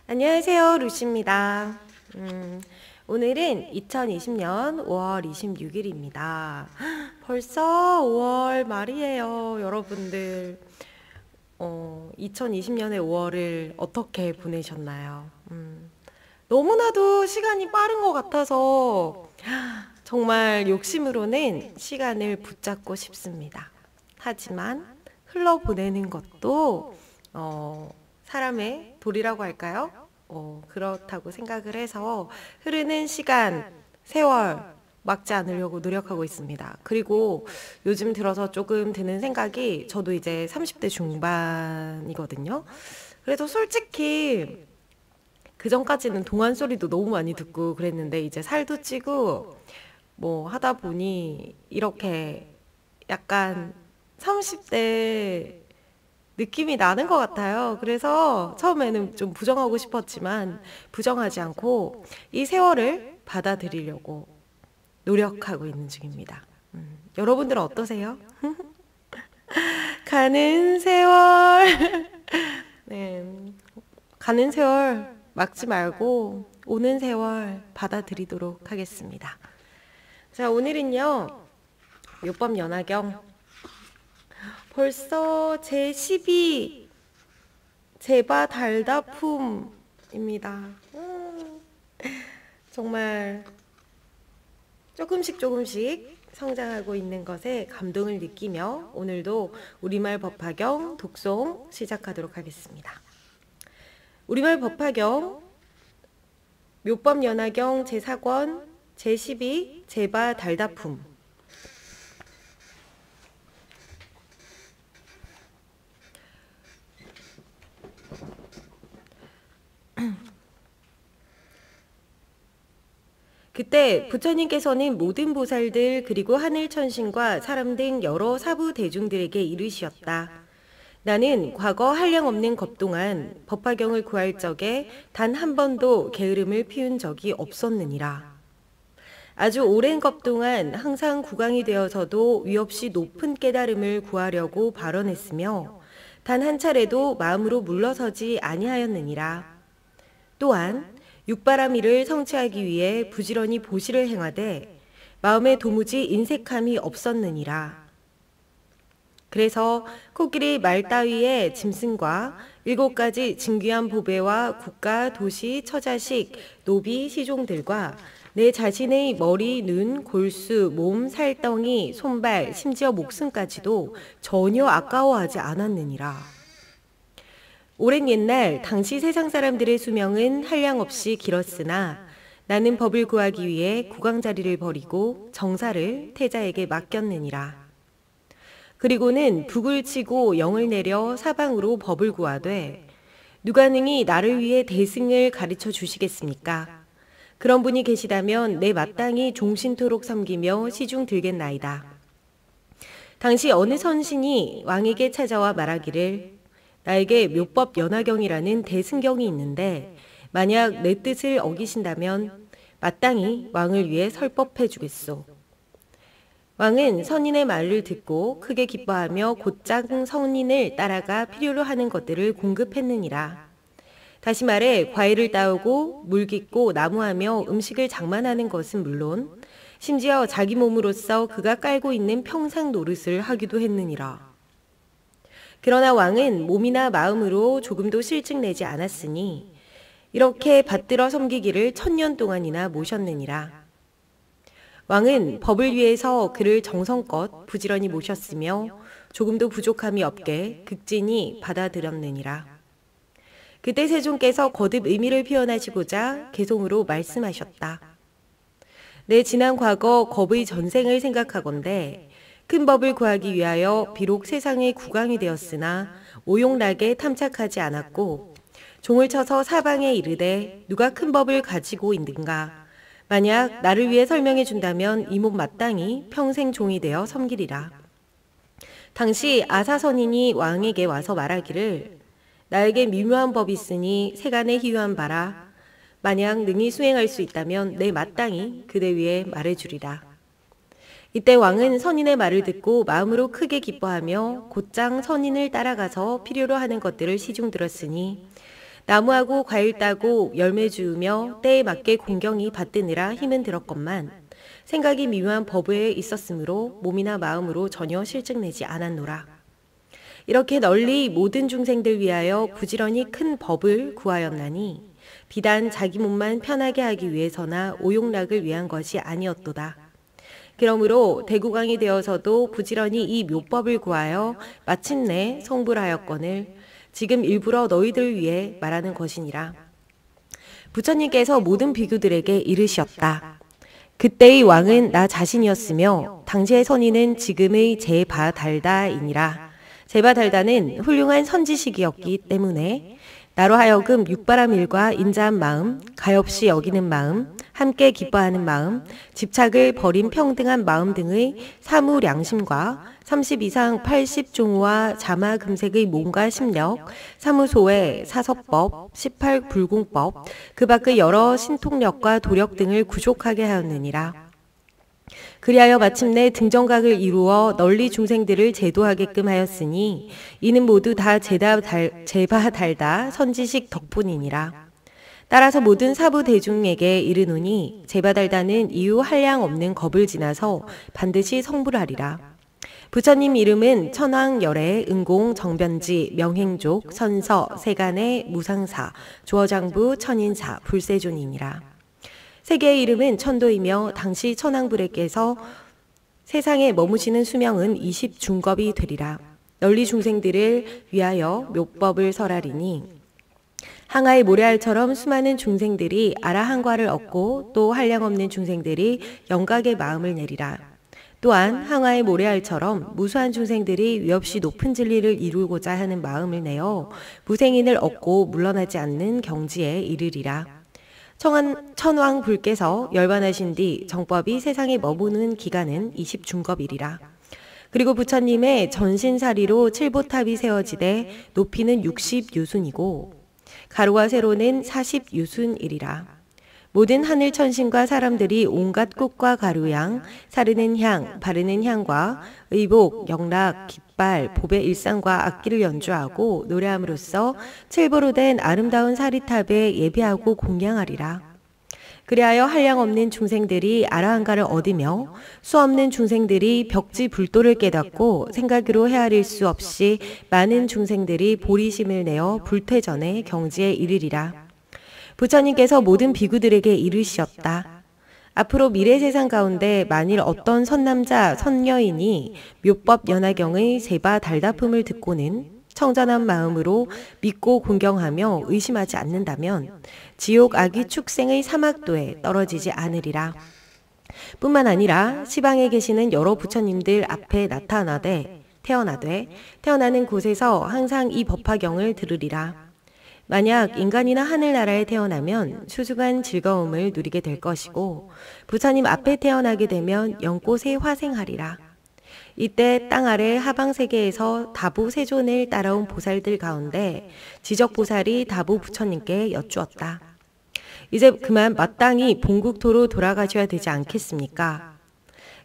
안녕하세요, 루시입니다. 오늘은 2020년 5월 26일입니다. 벌써 5월 말이에요, 여러분들. 2020년의 5월을 어떻게 보내셨나요? 너무나도 시간이 빠른 것 같아서 정말 욕심으로는 시간을 붙잡고 싶습니다. 하지만 흘러보내는 것도 사람의 도리라고 할까요? 그렇다고 생각을 해서 흐르는 시간, 세월 막지 않으려고 노력하고 있습니다. 그리고 요즘 들어서 조금 드는 생각이 저도 이제 30대 중반이거든요. 그래서 솔직히 그 전까지는 동안 소리도 너무 많이 듣고 그랬는데 이제 살도 찌고 뭐 하다 보니 이렇게 약간 30대 느낌이 나는 것 같아요. 그래서 처음에는 좀 부정하고 싶었지만 부정하지 않고 이 세월을 받아들이려고 노력하고 있는 중입니다. 여러분들은 어떠세요? 가는 세월. 네, 가는 세월 막지 말고 오는 세월 받아들이도록 하겠습니다. 자, 오늘은요, 묘법 연화경 벌써 제12 제바 달다품입니다. 정말 조금씩 성장하고 있는 것에 감동을 느끼며 오늘도 우리말 법화경 독송 시작하도록 하겠습니다. 우리말 법화경 묘법 연화경 제4권 제12 제바 달다품. 그때 부처님께서는 모든 보살들 그리고 하늘 천신과 사람 등 여러 사부 대중들에게 이르시었다. 나는 과거 한량없는 것 동안 법화경을 구할 적에 단 한 번도 게으름을 피운 적이 없었느니라. 아주 오랜 것 동안 항상 구강이 되어서도 위없이 높은 깨달음을 구하려고 발언했으며 단 한 차례도 마음으로 물러서지 아니하였느니라. 또한 육바라밀을 성취하기 위해 부지런히 보시를 행하되 마음에 도무지 인색함이 없었느니라. 그래서 코끼리 말 따위의 짐승과 7가지 진귀한 보배와 국가, 도시, 처자식, 노비, 시종들과 내 자신의 머리, 눈, 골수, 몸, 살덩이, 손발, 심지어 목숨까지도 전혀 아까워하지 않았느니라. 오랜 옛날 당시 세상 사람들의 수명은 한량없이 길었으나 나는 법을 구하기 위해 구강자리를 버리고 정사를 태자에게 맡겼느니라. 그리고는 북을 치고 영을 내려 사방으로 법을 구하되 누가 능히 나를 위해 대승을 가르쳐 주시겠습니까? 그런 분이 계시다면 내 마땅히 종신토록 섬기며 시중 들겠나이다. 당시 어느 선신이 왕에게 찾아와 말하기를 나에게 묘법 연화경이라는 대승경이 있는데 만약 내 뜻을 어기신다면 마땅히 왕을 위해 설법해 주겠소. 왕은 선인의 말을 듣고 크게 기뻐하며 곧장 선인을 따라가 필요로 하는 것들을 공급했느니라. 다시 말해 과일을 따오고 물 깃고 나무하며 음식을 장만하는 것은 물론 심지어 자기 몸으로써 그가 깔고 있는 평상 노릇을 하기도 했느니라. 그러나 왕은 몸이나 마음으로 조금도 실증내지 않았으니 이렇게 받들어 섬기기를 1000년 동안이나 모셨느니라. 왕은 법을 위해서 그를 정성껏 부지런히 모셨으며 조금도 부족함이 없게 극진히 받아들였느니라. 그때 세존께서 거듭 의미를 표현하시고자 개송으로 말씀하셨다. 내 지난 과거 겁의 전생을 생각하건대 큰 법을 구하기 위하여 비록 세상의 국왕이 되었으나 오용락에 탐착하지 않았고 종을 쳐서 사방에 이르되 누가 큰 법을 가지고 있는가 만약 나를 위해 설명해 준다면 이 몸 마땅히 평생 종이 되어 섬기리라. 당시 아사선인이 왕에게 와서 말하기를 나에게 미묘한 법이 있으니 세간에 희유한 바라 만약 능히 수행할 수 있다면 내 마땅히 그대 위에 말해주리라. 이때 왕은 선인의 말을 듣고 마음으로 크게 기뻐하며 곧장 선인을 따라가서 필요로 하는 것들을 시중 들었으니 나무하고 과일 따고 열매 주우며 때에 맞게 공경이 받드느라 힘은 들었건만 생각이 미묘한 법에 있었으므로 몸이나 마음으로 전혀 실증내지 않았노라. 이렇게 널리 모든 중생들 위하여 부지런히 큰 법을 구하였나니 비단 자기 몸만 편하게 하기 위해서나 오용락을 위한 것이 아니었도다. 그러므로 대구광이 되어서도 부지런히 이 묘법을 구하여 마침내 성불하였거늘 지금 일부러 너희들 위해 말하는 것이니라. 부처님께서 모든 비구들에게 이르시었다. 그때의 왕은 나 자신이었으며 당시의 선인은 지금의 제바달다이니라. 제바달다는 훌륭한 선지식이었기 때문에 나로 하여금 육바라밀과 인자한 마음, 가엾이 여기는 마음, 함께 기뻐하는 마음, 집착을 버린 평등한 마음 등의 사무량심과 30 이상 80종과 자마금색의 몸과 심력, 사무소의 사서법, 18 불공법, 그 밖의 여러 신통력과 도력 등을 구족하게 하였느니라. 그리하여 마침내 등정각을 이루어 널리 중생들을 제도하게끔 하였으니 이는 모두 다 제바달다 선지식 덕분이니라. 따라서 모든 사부 대중에게 이르노니 제바달다는 이유 한량 없는 겁을 지나서 반드시 성불하리라. 부처님 이름은 천황열애, 은공, 정변지, 명행족, 선서, 세간의 무상사, 조어장부, 천인사, 불세존이니라. 세계의 이름은 천도이며 당시 천황불에께서 세상에 머무시는 수명은 20중겁이 되리라. 널리 중생들을 위하여 묘법을 설하리니 항아의 모래알처럼 수많은 중생들이 아라한과를 얻고 또 한량없는 중생들이 영각의 마음을 내리라. 또한 항아의 모래알처럼 무수한 중생들이 위없이 높은 진리를 이루고자 하는 마음을 내어 무생인을 얻고 물러나지 않는 경지에 이르리라. 천왕불께서 열반하신 뒤 정법이 세상에 머무는 기간은 20중겁이리라. 그리고 부처님의 전신사리로 칠보탑이 세워지되 높이는 60유순이고 가로와 세로는 40유순이리라. 모든 하늘 천신과 사람들이 온갖 꽃과 가루향, 사르는 향, 바르는 향과 의복, 영락, 깃발, 보배 일상과 악기를 연주하고 노래함으로써 칠보로 된 아름다운 사리탑에 예배하고 공양하리라. 그리하여 한량 없는 중생들이 아라한가를 얻으며 수 없는 중생들이 벽지 불도를 깨닫고 생각으로 헤아릴 수 없이 많은 중생들이 보리심을 내어 불퇴전의 경지에 이르리라. 부처님께서 모든 비구들에게 이르시었다. 앞으로 미래 세상 가운데 만일 어떤 선남자, 선여인이 묘법 연화경의 제바 달다품을 듣고는 청전한 마음으로 믿고 공경하며 의심하지 않는다면 지옥 악이 축생의 사막도에 떨어지지 않으리라. 뿐만 아니라 시방에 계시는 여러 부처님들 앞에 태어나는 곳에서 항상 이 법화경을 들으리라. 만약 인간이나 하늘나라에 태어나면 수수한 즐거움을 누리게 될 것이고 부처님 앞에 태어나게 되면 영꽃에 화생하리라. 이때 땅 아래 하방세계에서 다부 세존을 따라온 보살들 가운데 지적보살이 다부 부처님께 여쭈었다. 이제 그만 마땅히 본국토로 돌아가셔야 되지 않겠습니까?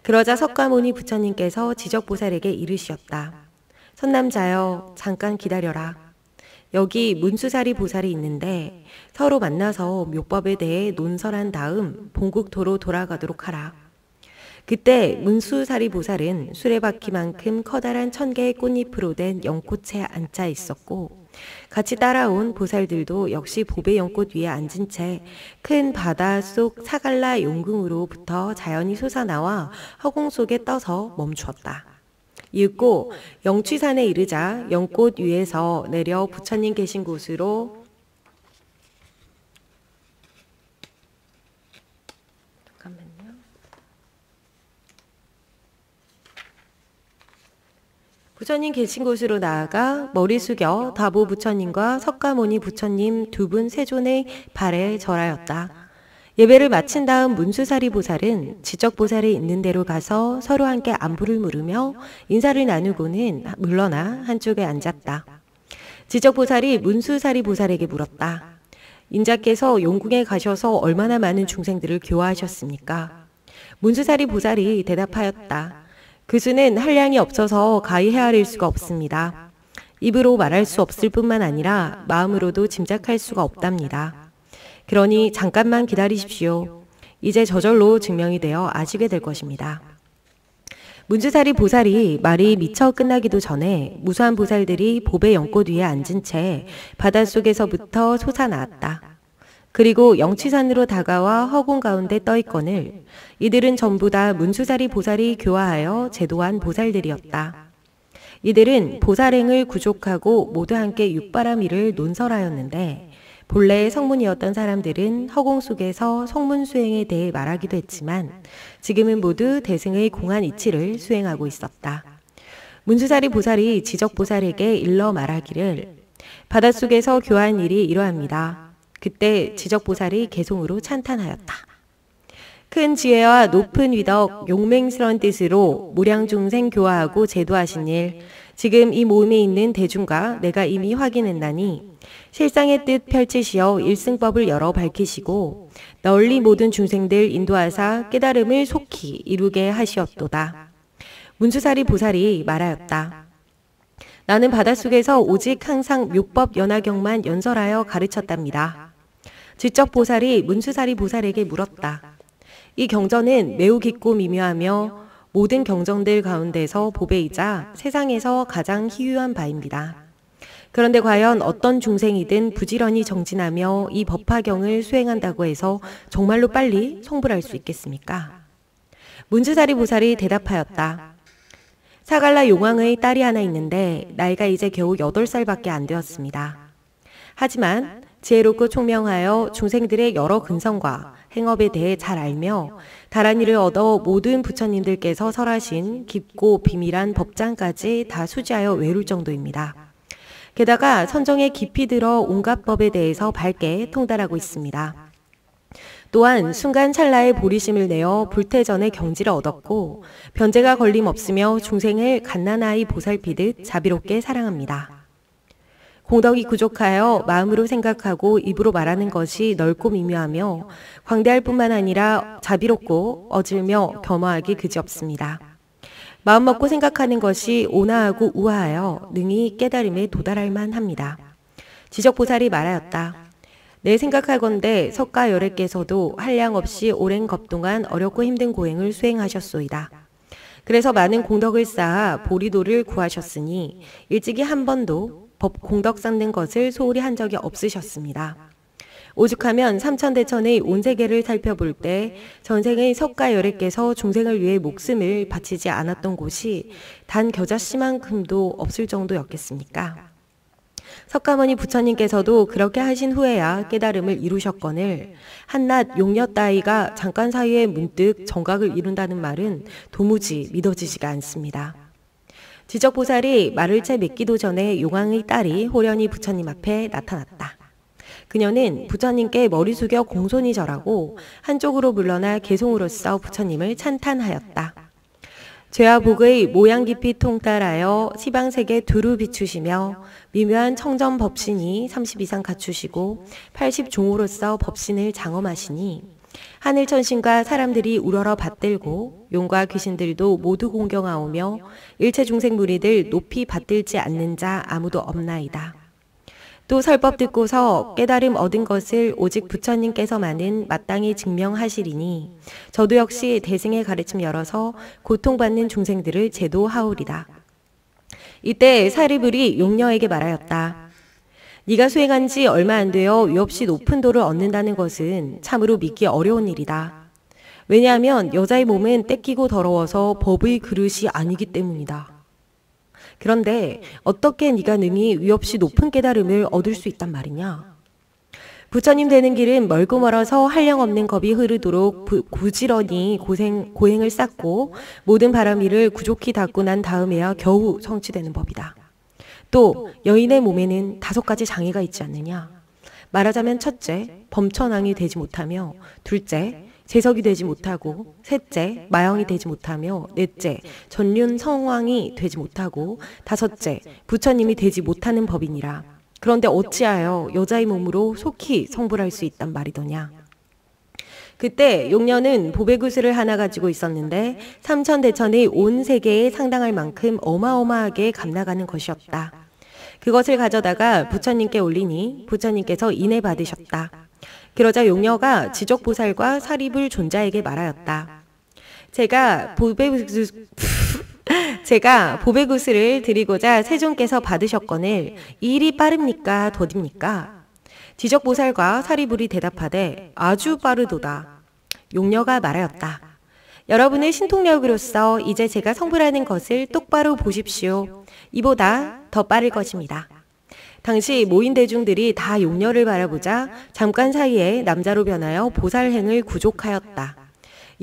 그러자 석가모니 부처님께서 지적보살에게 이르시었다. 선남자여, 잠깐 기다려라. 여기 문수사리 보살이 있는데 서로 만나서 묘법에 대해 논설한 다음 본국토로 돌아가도록 하라. 그때 문수사리 보살은 수레바퀴만큼 커다란 1000개의 꽃잎으로 된 연꽃에 앉아 있었고 같이 따라온 보살들도 역시 보배 연꽃 위에 앉은 채 큰 바다 속 사갈라 용궁으로부터 자연이 솟아나와 허공 속에 떠서 멈추었다. 이윽고 영취산에 이르자 연꽃 위에서 내려 부처님 계신 곳으로 부처님 계신 곳으로 나아가 머리 숙여 다보 부처님과 석가모니 부처님 두 분 세존의 발에 절하였다. 예배를 마친 다음 문수사리 보살은 지적보살이 있는 데로 가서 서로 함께 안부를 물으며 인사를 나누고는 물러나 한쪽에 앉았다. 지적보살이 문수사리 보살에게 물었다. 인자께서 용궁에 가셔서 얼마나 많은 중생들을 교화하셨습니까? 문수사리 보살이 대답하였다. 그 수는 한량이 없어서 가히 헤아릴 수가 없습니다. 입으로 말할 수 없을 뿐만 아니라 마음으로도 짐작할 수가 없답니다. 그러니 잠깐만 기다리십시오. 이제 저절로 증명이 되어 아시게 될 것입니다. 문주사리 보살이 말이 미처 끝나기도 전에 무수한 보살들이 보배 연꽃 위에 앉은 채 바닷속에서부터 솟아나왔다. 그리고 영취산으로 다가와 허공 가운데 떠있거늘 이들은 전부 다 문수사리 보살이 교화하여 제도한 보살들이었다. 이들은 보살행을 구족하고 모두 함께 육바람 위를 논설하였는데 본래 성문이었던 사람들은 허공 속에서 성문 수행에 대해 말하기도 했지만 지금은 모두 대승의 공한 이치를 수행하고 있었다. 문수사리 보살이 지적보살에게 일러 말하기를 바닷속에서 교한 일이 이러합니다. 그때 지적보살이 개송으로 찬탄하였다. 큰 지혜와 높은 위덕, 용맹스러운 뜻으로 무량중생 교화하고 제도하신 일, 지금 이 모임에 있는 대중과 내가 이미 확인했나니 실상의 뜻 펼치시어 일승법을 열어 밝히시고 널리 모든 중생들 인도하사 깨달음을 속히 이루게 하시었도다. 문수사리 보살이 말하였다. 나는 바닷속에서 오직 항상 묘법 연화경만 연설하여 가르쳤답니다. 지적보살이 문수사리 보살에게 물었다. 이 경전은 매우 깊고 미묘하며 모든 경전들 가운데서 보배이자 세상에서 가장 희유한 바입니다. 그런데 과연 어떤 중생이든 부지런히 정진하며 이 법화경을 수행한다고 해서 정말로 빨리 성불할 수 있겠습니까? 문수사리 보살이 대답하였다. 사갈라 용왕의 딸이 하나 있는데 나이가 이제 겨우 8살밖에 안 되었습니다. 하지만 지혜롭고 총명하여 중생들의 여러 근성과 행업에 대해 잘 알며 다란이를 얻어 모든 부처님들께서 설하신 깊고 비밀한 법장까지 다 수지하여 외울 정도입니다. 게다가 선정에 깊이 들어 온갖 법에 대해서 밝게 통달하고 있습니다. 또한 순간 찰나의 보리심을 내어 불태전의 경지를 얻었고 변제가 걸림없으며 중생을 갓난아이 보살피듯 자비롭게 사랑합니다. 공덕이 부족하여 마음으로 생각하고 입으로 말하는 것이 넓고 미묘하며 광대할 뿐만 아니라 자비롭고 어질며 겸허하기 그지없습니다. 마음 먹고 생각하는 것이 온화하고 우아하여 능히 깨달음에 도달할 만합니다. 지적보살이 말하였다. 내 생각하건대 석가열애께서도 한량없이 오랜 겁동안 어렵고 힘든 고행을 수행하셨소이다. 그래서 많은 공덕을 쌓아 보리도를 구하셨으니 일찍이 한 번도 법 공덕 쌓는 것을 소홀히 한 적이 없으셨습니다. 오죽하면 삼천대천의 온 세계를 살펴볼 때 전생의 석가열애께서 중생을 위해 목숨을 바치지 않았던 곳이 단 겨자씨만큼도 없을 정도였겠습니까? 석가모니 부처님께서도 그렇게 하신 후에야 깨달음을 이루셨거늘 한낱 용녀 따위가 잠깐 사이에 문득 정각을 이룬다는 말은 도무지 믿어지지가 않습니다. 지적보살이 말을 채 맺기도 전에 용왕의 딸이 호련히 부처님 앞에 나타났다. 그녀는 부처님께 머리 숙여 공손히 절하고 한쪽으로 물러나 개송으로써 부처님을 찬탄하였다. 죄와 복의 모양 깊이 통달하여 시방세계 두루 비추시며 미묘한 청정 법신이 30 이상 갖추시고 80종으로서 법신을 장엄하시니 하늘천신과 사람들이 우러러 받들고 용과 귀신들도 모두 공경하오며 일체 중생 무리들 높이 받들지 않는 자 아무도 없나이다. 또 설법 듣고서 깨달음 얻은 것을 오직 부처님께서만은 마땅히 증명하시리니 저도 역시 대승의 가르침 열어서 고통받는 중생들을 제도하오리다. 이때 사리불이 용녀에게 말하였다. 네가 수행한 지 얼마 안 되어 위없이 높은 도를 얻는다는 것은 참으로 믿기 어려운 일이다. 왜냐하면 여자의 몸은 떼끼고 더러워서 법의 그릇이 아니기 때문이다. 그런데 어떻게 네가 능히 위없이 높은 깨달음을 얻을 수 있단 말이냐? 부처님 되는 길은 멀고 멀어서 한량없는 겁이 흐르도록 부지런히 고행을 쌓고 모든 바람이를 구족히 닦고 난 다음에야 겨우 성취되는 법이다. 또 여인의 몸에는 5가지 장애가 있지 않느냐? 말하자면 첫째, 범천왕이 되지 못하며 둘째, 재석이 되지 못하고 셋째, 마영이 되지 못하며 넷째, 전륜 성왕이 되지 못하고 다섯째, 부처님이 되지 못하는 법이니라. 그런데 어찌하여 여자의 몸으로 속히 성불할 수 있단 말이더냐. 그때 용녀는 보배구슬을 하나 가지고 있었는데 삼천대천의 온 세계에 상당할 만큼 어마어마하게 감나가는 것이었다. 그것을 가져다가 부처님께 올리니 부처님께서 인해 받으셨다. 그러자 용녀가 지적보살과 사립을 존자에게 말하였다. 제가 보배구슬을 드리고자 세존께서 받으셨거늘 이 일이 빠릅니까 더딥니까? 지적보살과 사리불이 대답하되 아주 빠르도다. 용녀가 말하였다. 여러분의 신통력으로서 이제 제가 성불하는 것을 똑바로 보십시오. 이보다 더 빠를 것입니다. 당시 모인 대중들이 다 용녀를 바라보자 잠깐 사이에 남자로 변하여 보살행을 구족하였다.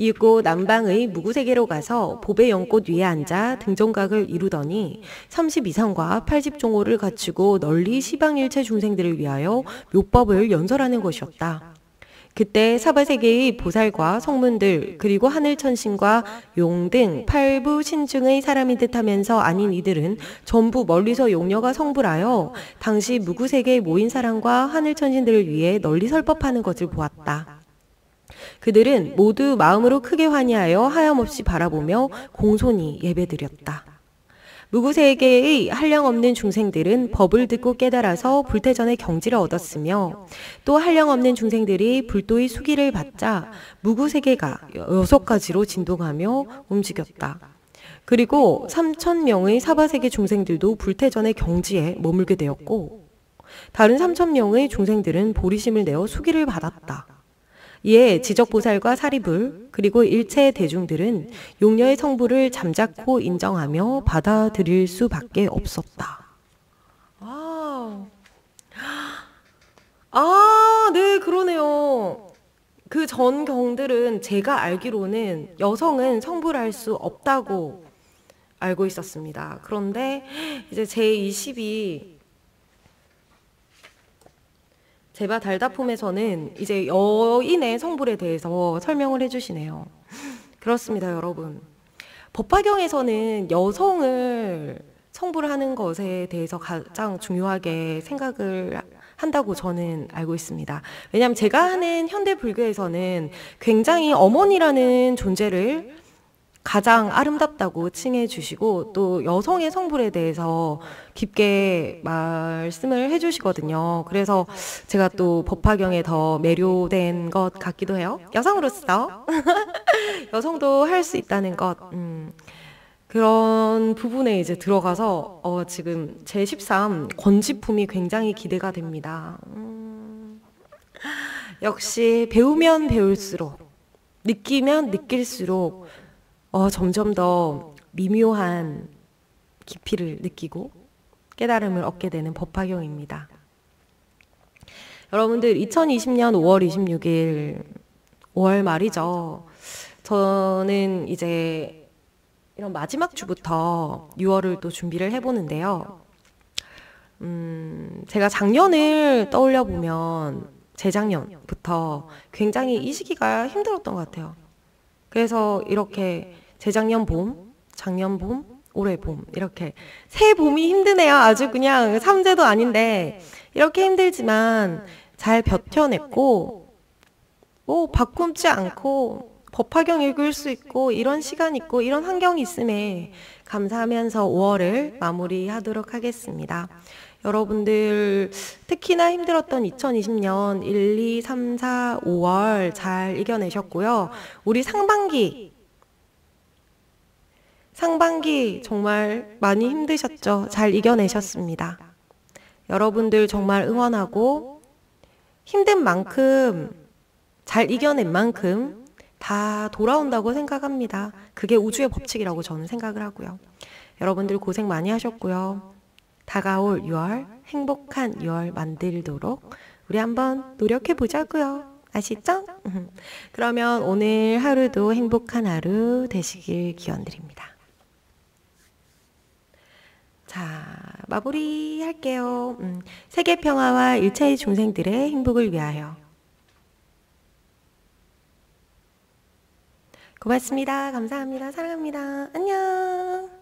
이윽고 남방의 무구세계로 가서 보배 연꽃 위에 앉아 등정각을 이루더니 30 이상과 80종호를 갖추고 널리 시방일체 중생들을 위하여 묘법을 연설하는 것이었다. 그때 사바세계의 보살과 성문들 그리고 하늘천신과 용 등 팔부 신중의 사람인 듯하면서 아닌 이들은 전부 멀리서 용녀가 성불하여 당시 무구세계에 모인 사람과 하늘천신들을 위해 널리 설법하는 것을 보았다. 그들은 모두 마음으로 크게 환희하여 하염없이 바라보며 공손히 예배드렸다. 무구세계의 한량없는 중생들은 법을 듣고 깨달아서 불태전의 경지를 얻었으며 또 한량없는 중생들이 불도의 수기를 받자 무구세계가 6가지로 진동하며 움직였다. 그리고 3,000명의 사바세계 중생들도 불태전의 경지에 머물게 되었고 다른 3,000명의 중생들은 보리심을 내어 수기를 받았다. 이에 지적보살과 사리불 그리고 일체 대중들은 용녀의 성부를 잠자코 인정하며 받아들일 수밖에 없었다. 네, 그러네요. 그 전 경들은 제가 알기로는 여성은 성불할 수 없다고 알고 있었습니다. 그런데 이제 제20이 제바 달다폼에서는 이제 여인의 성불에 대해서 설명을 해주시네요. 그렇습니다, 여러분. 법화경에서는 여성을 성불하는 것에 대해서 가장 중요하게 생각을 한다고 저는 알고 있습니다. 왜냐하면 제가 하는 현대 불교에서는 굉장히 어머니라는 존재를 가장 아름답다고 칭해 주시고 또 여성의 성불에 대해서 깊게 말씀을 해 주시거든요. 그래서 제가 또 법화경에 더 매료된 것 같기도 해요. 여성으로서 여성도 할 수 있다는 것. 그런 부분에 이제 들어가서 지금 제13 권지품이 굉장히 기대가 됩니다. 역시 배우면 배울수록 느끼면 느낄수록 점점 더 미묘한 깊이를 느끼고 깨달음을 얻게 되는 법화경입니다. 여러분들 2020년 5월 26일 5월 말이죠. 저는 이제 이런 마지막 주부터 6월을 또 준비를 해보는데요. 제가 작년을 떠올려 보면 재작년부터 굉장히 이 시기가 힘들었던 것 같아요. 그래서 이렇게 재작년 봄, 작년 봄, 올해 봄 이렇게 새 봄이 힘드네요. 아주 그냥 삼재도 아닌데 이렇게 힘들지만 잘 버텨냈고 바꿈지 않고 법화경 읽을 수 있고 이런 시간 있고 이런 환경이 있음에 감사하면서 5월을 마무리하도록 하겠습니다. 여러분들 특히나 힘들었던 2020년 1, 2, 3, 4, 5월 잘 이겨내셨고요. 우리 상반기 정말 많이 힘드셨죠? 잘 이겨내셨습니다. 여러분들 정말 응원하고 힘든 만큼 잘 이겨낸 만큼 다 돌아온다고 생각합니다. 그게 우주의 법칙이라고 저는 생각을 하고요. 여러분들 고생 많이 하셨고요. 다가올 6월, 행복한 6월 만들도록 우리 한번 노력해 보자고요. 아시죠? 그러면 오늘 하루도 행복한 하루 되시길 기원드립니다. 자, 마무리 할게요. 세계 평화와 일체의 중생들의 행복을 위하여. 고맙습니다. 감사합니다. 사랑합니다. 안녕.